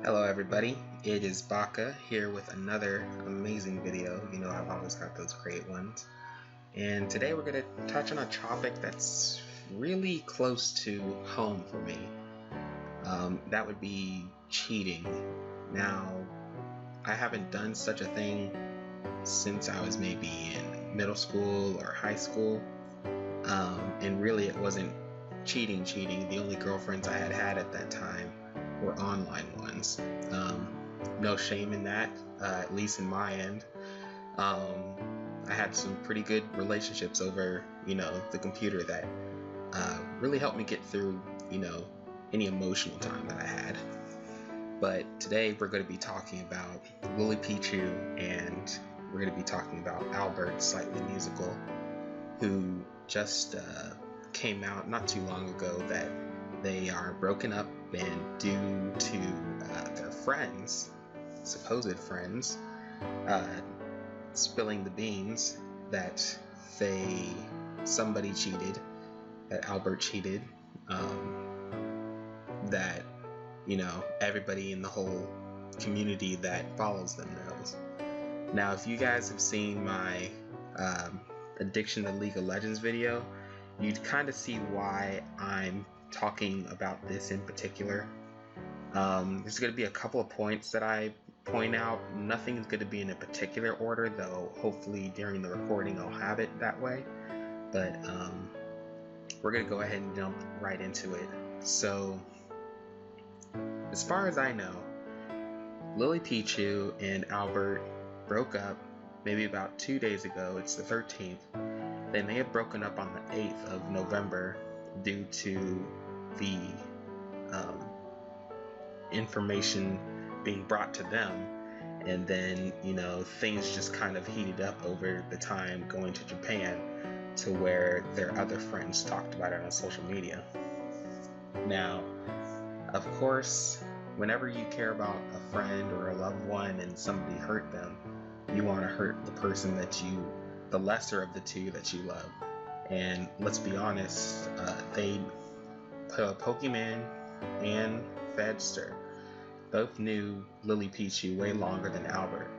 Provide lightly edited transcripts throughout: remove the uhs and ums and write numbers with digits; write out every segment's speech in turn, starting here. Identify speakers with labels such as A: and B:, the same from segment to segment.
A: Hello everybody, it is Baka here with another amazing video. You know I've always got those great ones. And today we're going to touch on a topic that's really close to home for me. That would be cheating. Now, I haven't done such a thing since I was maybe in middle school or high school. And really it wasn't cheating. The only girlfriends I had at that time were online ones. No shame in that, at least in my end. I had some pretty good relationships over, the computer that really helped me get through, any emotional time that I had. But today we're going to be talking about Lily Pichu, and we're going to be talking about Albert, Slightly Musical, who just came out not too long ago that they are broken up, and due to their friends, supposed friends, spilling the beans that somebody cheated, that Albert cheated, that everybody in the whole community that follows them knows. Now, if you guys have seen my Addiction to League of Legends video, you'd kind of see why I'm talking about this in particular. There's going to be a couple of points that I point out. Nothing is going to be in a particular order, though hopefully during the recording I'll have it that way. But we're going to go ahead and jump right into it. So, as far as I know, Lily Pichu and Albert broke up maybe about 2 days ago. It's the 13th. They may have broken up on the 8th of November due to the information being brought to them, and then things just kind of heated up over the time going to Japan, to where their other friends talked about it on social media. Now, of course, whenever you care about a friend or a loved one and somebody hurt them, you want to hurt the person the lesser of the two that you love. And let's be honest, Pokemon and Fedster both knew Lily Pichu way longer than Albert.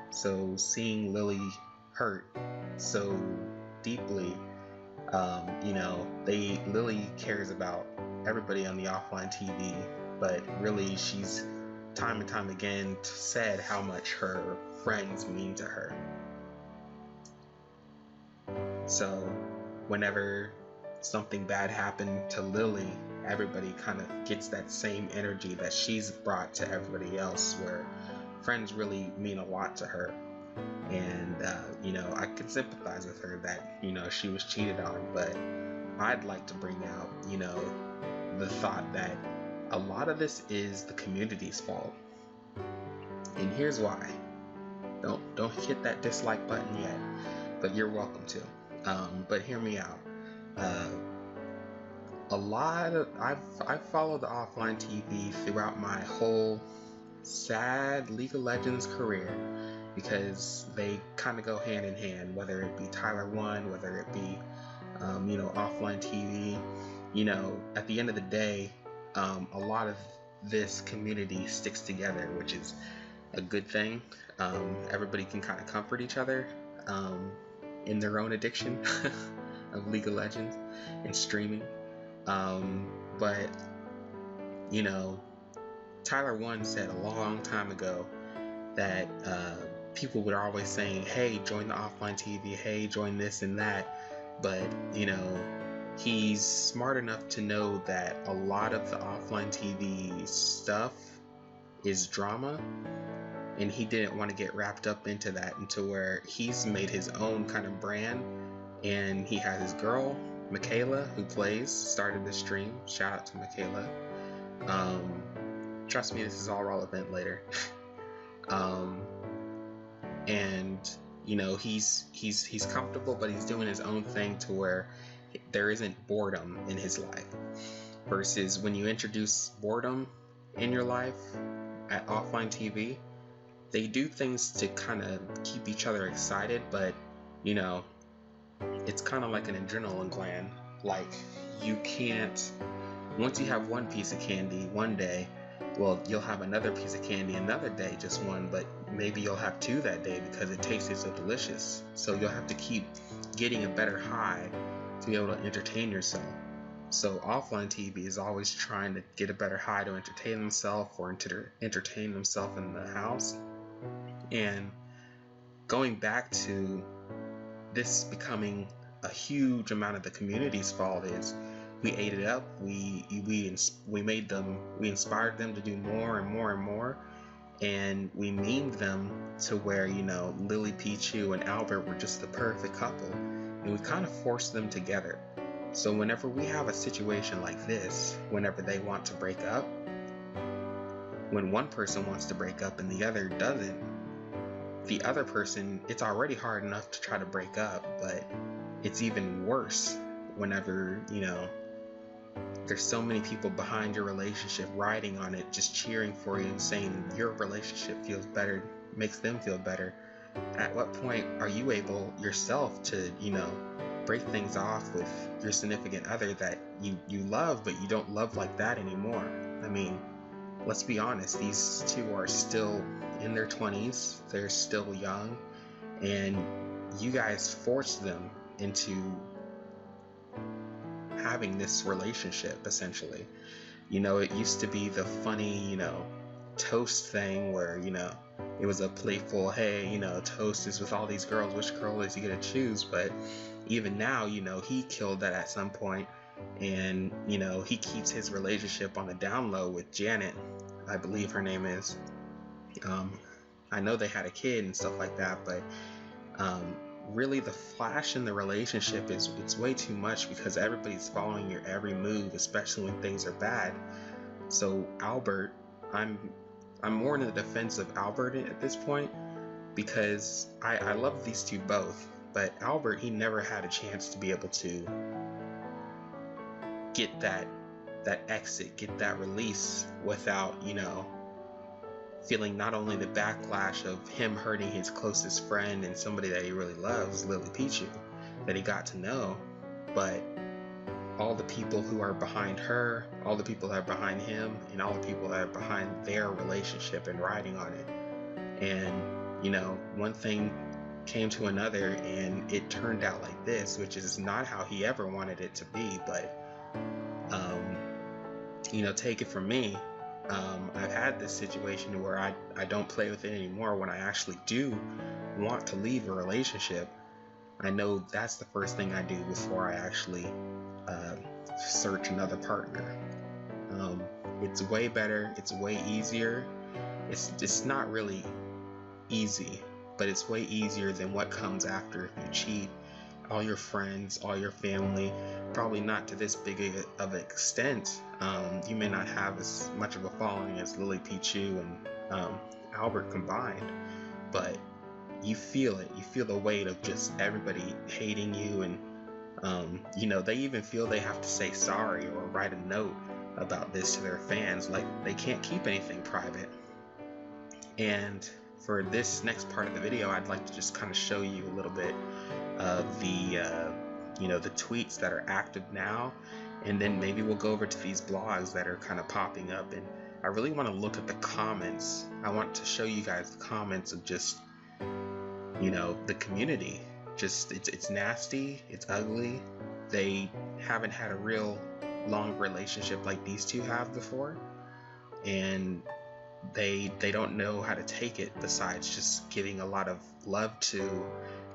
A: So seeing Lily hurt so deeply, Lily cares about everybody on the offline TV, but really she's time and time again said how much her friends mean to her. So whenever something bad happened to Lily, everybody kind of gets that same energy that she's brought to everybody else, where friends really mean a lot to her. And I can sympathize with her that she was cheated on, but I'd like to bring out the thought that a lot of this is the community's fault. And here's why. Don't hit that dislike button yet, but you're welcome to. But hear me out. I've followed the offline TV throughout my whole sad League of Legends career, because they kind of go hand in hand, whether it be Tyler 1, whether it be offline TV. At the end of the day, a lot of this community sticks together, which is a good thing. Everybody can kind of comfort each other in their own addiction of League of Legends and streaming. But Tyler 1 said a long time ago that people were always saying, hey, join the offline TV, hey, join this and that. But he's smart enough to know that a lot of the offline TV stuff is drama, and he didn't want to get wrapped up into that, into where he's made his own kind of brand. And he has his girl Michaela, who started the stream. Shout out to Michaela. Trust me, this is all relevant later. And he's comfortable, but he's doing his own thing, to where there isn't boredom in his life. Versus when you introduce boredom in your life at offline TV, they do things to kind of keep each other excited, but it's kind of like an adrenaline gland. Like, you can't, once you have one piece of candy one day, Well, you'll have another piece of candy another day, just one, but maybe you'll have two that day because it tasted so delicious. So you'll have to keep getting a better high to be able to entertain yourself. So offline TV is always trying to get a better high to entertain themselves or entertain themselves in the house. And going back to this becoming a huge amount of the community's fault is we ate it up. We inspired them to do more and more and more, and we memed them to where, you know, Lily, Pichu, and Albert were just the perfect couple, and we kind of forced them together. So whenever we have a situation like this, whenever they want to break up, when one person wants to break up and the other doesn't, the other person, it's already hard enough to try to break up, but it's even worse whenever, you know, there's so many people behind your relationship riding on it, just cheering for you and saying your relationship feels better, makes them feel better. At what point are you able yourself to, you know, break things off with your significant other that you love, but you don't love like that anymore? I mean, let's be honest, these two are still in their 20s, they're still young, and you guys forced them into having this relationship, essentially. You know, it used to be the funny, you know, toast thing where, you know, it was a playful, hey, you know, toast is with all these girls, which girl is he gonna choose? But even now, you know, he killed that at some point, and, you know, he keeps his relationship on the down low with Janet, I believe her name is. I know they had a kid and stuff like that, but really the flash in the relationship is, it's way too much because everybody's following your every move, especially when things are bad. So Albert, I'm more in the defense of Albert at this point, because I love these two both, but Albert, he never had a chance to be able to get that exit, get that release without, you know, feeling not only the backlash of him hurting his closest friend and somebody that he really loves, Lily Pichu, that he got to know, but all the people who are behind her, all the people that are behind him, and all the people that are behind their relationship and riding on it. And, you know, one thing came to another and it turned out like this, which is not how he ever wanted it to be, but you know, take it from me, I've had this situation where I don't play with it anymore. When I actually do want to leave a relationship, I know that's the first thing I do before I actually search another partner. It's way better, it's way easier. It's not really easy, but it's way easier than what comes after if you cheat. All your friends, all your family, probably not to this big of an extent. You may not have as much of a following as Lily Pichu and Albert combined, but you feel it. You feel the weight of just everybody hating you, and you know, they even feel they have to say sorry or write a note about this to their fans, like they can't keep anything private. And for this next part of the video, I'd like to just kind of show you a little bit of the you know, the tweets that are active now, and then maybe we'll go over to these blogs that are kind of popping up. And I really want to look at the comments. I want to show you guys the comments of just, you know, the community. Just it's nasty, it's ugly. They haven't had a real long relationship like these two have before, and they don't know how to take it, besides just giving a lot of love to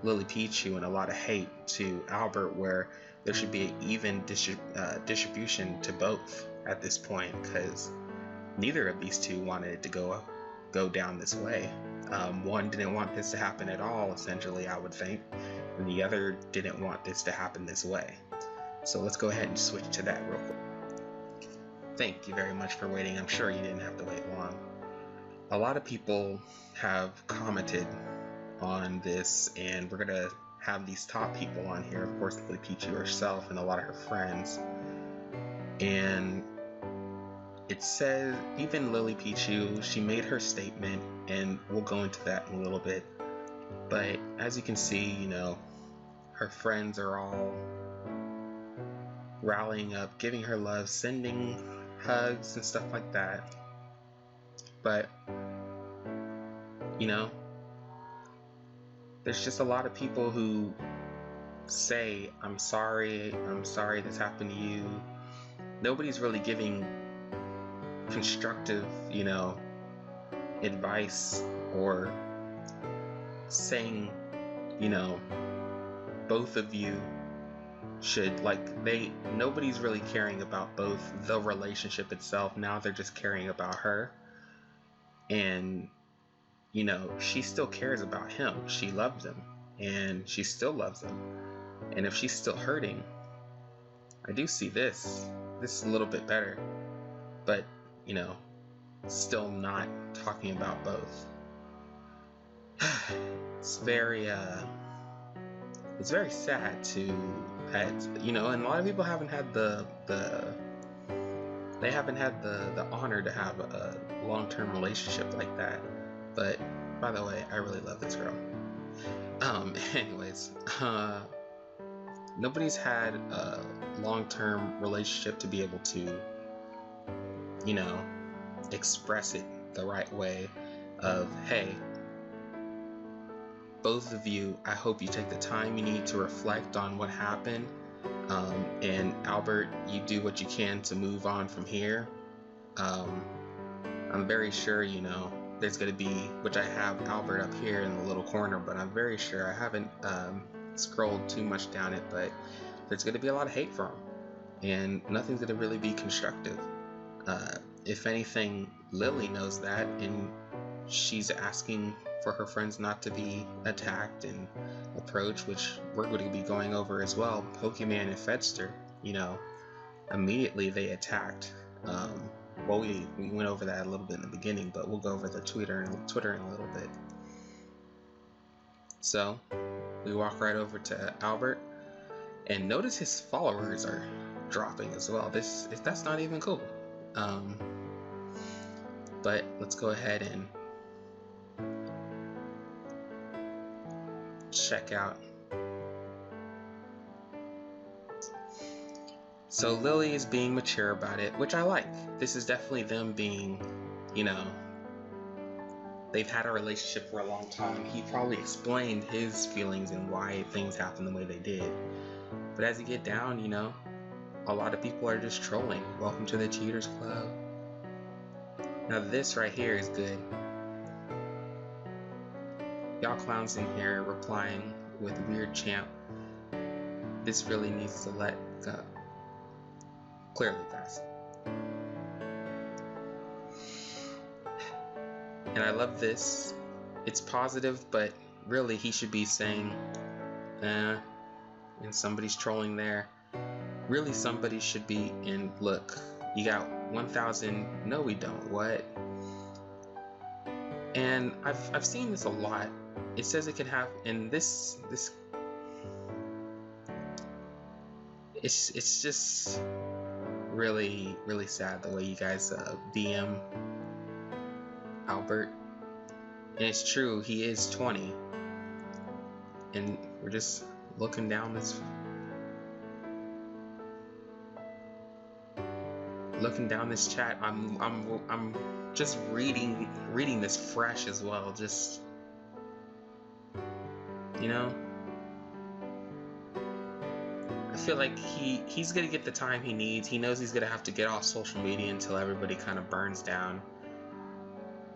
A: Lily Pichu and a lot of hate to Albert, where there should be an even distribution to both at this point, because neither of these two wanted it to go down this way. One didn't want this to happen at all, essentially, I would think, and the other didn't want this to happen this way. So let's go ahead and switch to that real quick. Thank you very much for waiting. I'm sure you didn't have to wait long. A lot of people have commented on this, and we're gonna have these top people on here, of course Lily Pichu herself and a lot of her friends. And it says, even Lily Pichu, she made her statement, and we'll go into that in a little bit, but as you can see, you know, her friends are all rallying up, giving her love, sending hugs and stuff like that. But, you know, there's just a lot of people who say, I'm sorry this happened to you. Nobody's really giving constructive, you know, advice or saying, you know, both of you should, like, nobody's really caring about both the relationship itself. Now they're just caring about her. And, you know, she still cares about him. She loves him, and she still loves him. And if she's still hurting, I do see this is a little bit better, but, you know, still not talking about both. It's very sad to have, you know, and a lot of people haven't had the honor to have a long-term relationship like that. But by the way, I really love this girl. Anyways, nobody's had a long-term relationship to be able to, you know, express it the right way of, hey, both of you, I hope you take the time you need to reflect on what happened, and Albert, you do what you can to move on from here. I'm very sure, you know, there's going to be, which I have Albert up here in the little corner, but I'm very sure, I haven't scrolled too much down it, but there's going to be a lot of hate for him, and nothing's going to really be constructive. If anything, Lily knows that, and she's asking for her friends not to be attacked and approached, which we're going to be going over as well. Pokemon and Fedster, you know, immediately they attacked. Well, we went over that a little bit in the beginning, but we'll go over the Twitter in a little bit. So we walk right over to Albert, and notice his followers are dropping as well. That's not even cool. But let's go ahead and check out. So Lily is being mature about it, which I like. This is definitely them being, you know, they've had a relationship for a long time. He probably explained his feelings and why things happened the way they did. But as you get down, you know, a lot of people are just trolling. Welcome to the Cheaters Club. Now this right here is good. Y'all clowns in here replying with weird champ. This really needs to let go. Clearly, guys. And I love this. It's positive, but really he should be saying, and somebody's trolling there. Really, somebody should be in, look, you got 1,000, no we don't, what? And I've seen this a lot. It says it can have, and this it's just really sad the way you guys DM Albert. And it's true, he is 20, and we're just looking down this chat. I'm just reading this fresh as well, just, you know, I feel like he's gonna get the time he needs. He knows he's gonna have to get off social media until everybody kind of burns down,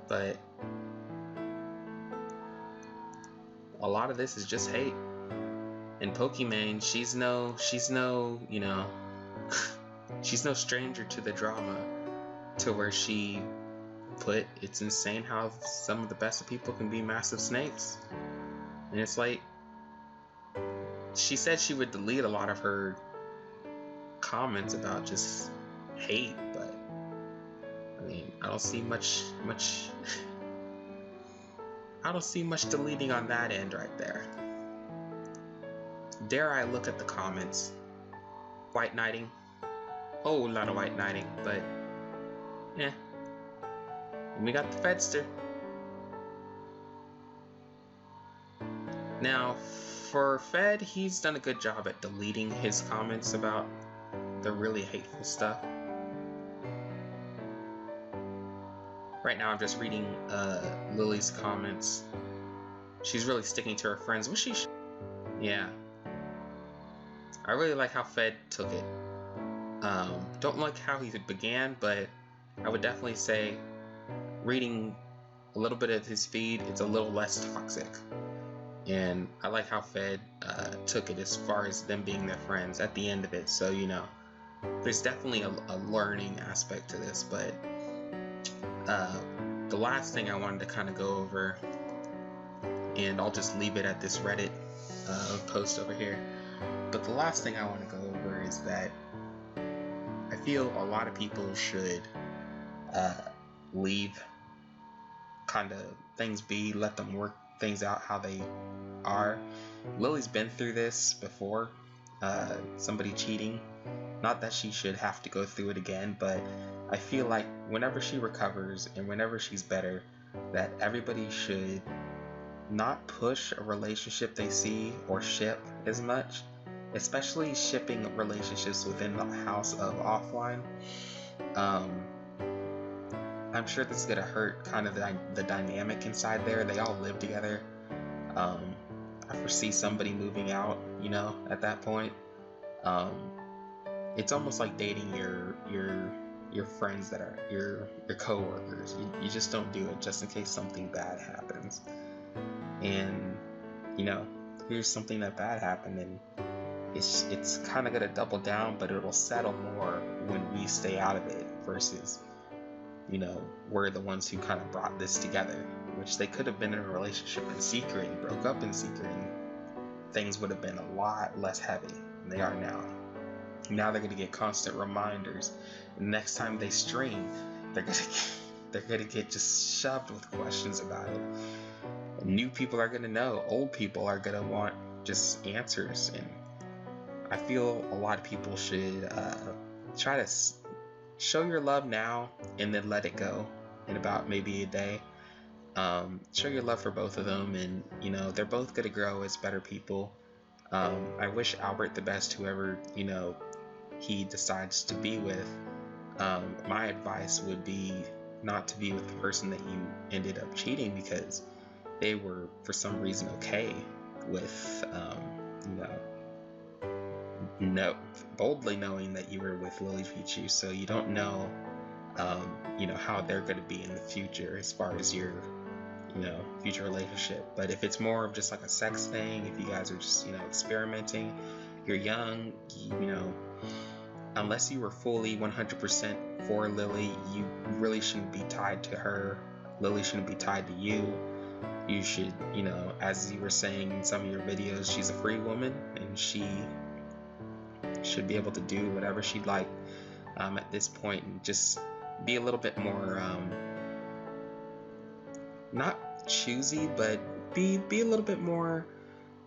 A: but a lot of this is just hate. And Pokimane, she's no, you know, she's no stranger to the drama, to where she put, it's insane how some of the best of people can be massive snakes. And it's like, she said she would delete a lot of her comments about just hate, but I mean, I don't see much I don't see much deleting on that end right there. Dare I look at the comments? White knighting, whole lot of white knighting, but yeah. And we got the Fedster. Now, for Fed, he's done a good job at deleting his comments about the really hateful stuff. Right now I'm just reading Lily's comments. She's really sticking to her friends, which she yeah. I really like how Fed took it. Don't like how he began, but I would definitely say reading a little bit of his feed, it's a little less toxic. And I like how Fed took it as far as them being their friends at the end of it. So, you know, there's definitely a learning aspect to this. But the last thing I wanted to kind of go over, and I'll just leave it at this Reddit post over here. But the last thing I want to go over is that I feel a lot of people should leave kind of things be, let them work things out how they are. Lily's been through this before, somebody cheating. Not that she should have to go through it again, but I feel like whenever she recovers and whenever she's better, that everybody should not push a relationship they see or ship as much, especially shipping relationships within the house of offline. I'm sure this is gonna hurt kind of the dynamic inside there. They all live together. I foresee somebody moving out, you know, at that point. It's almost like dating your friends that are your coworkers. You just don't do it just in case something bad happens. And you know, here's something that bad happened, and it's kind of gonna double down, but it'll settle more when we stay out of it versus, you know, we're the ones who kind of brought this together, which they could have been in a relationship in secret and broke up in secret, and things would have been a lot less heavy than they are now. Now they're gonna get constant reminders. Next time they stream, they're gonna get just shoved with questions about it. And new people are gonna know. Old people are gonna want just answers, and I feel a lot of people should try to show your love now and then let it go in about maybe a day. Show your love for both of them, and you know, they're both gonna grow as better people. I wish Albert the best, whoever, you know, he decides to be with. My advice would be not to be with the person that you ended up cheating, because they were for some reason okay with boldly knowing that you were with Lily Pichu. So you don't know you know, how they're going to be in the future as far as your, you know, future relationship. But if it's more of just like a sex thing, if you guys are just, you know, experimenting, you're young, you know, unless you were fully 100% for Lily, you really shouldn't be tied to her. Lily shouldn't be tied to you. You should, you know, as you were saying in some of your videos, she's a free woman and she should be able to do whatever she'd like at this point, and just be a little bit more not choosy, but be a little bit more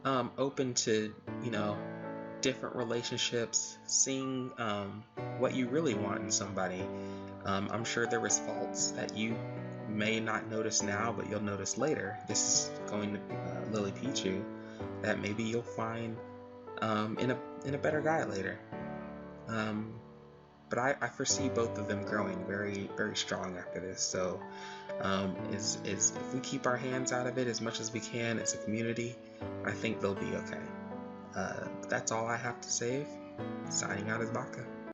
A: open to, you know, different relationships, seeing what you really want in somebody. I'm sure there was faults that you may not notice now, but you'll notice later. This is going to Lily Pichu, that maybe you'll find in a better guy later. But I foresee both of them growing very, very strong after this. So is if we keep our hands out of it as much as we can as a community, I think they'll be okay. That's all I have to say. Signing out as Baka.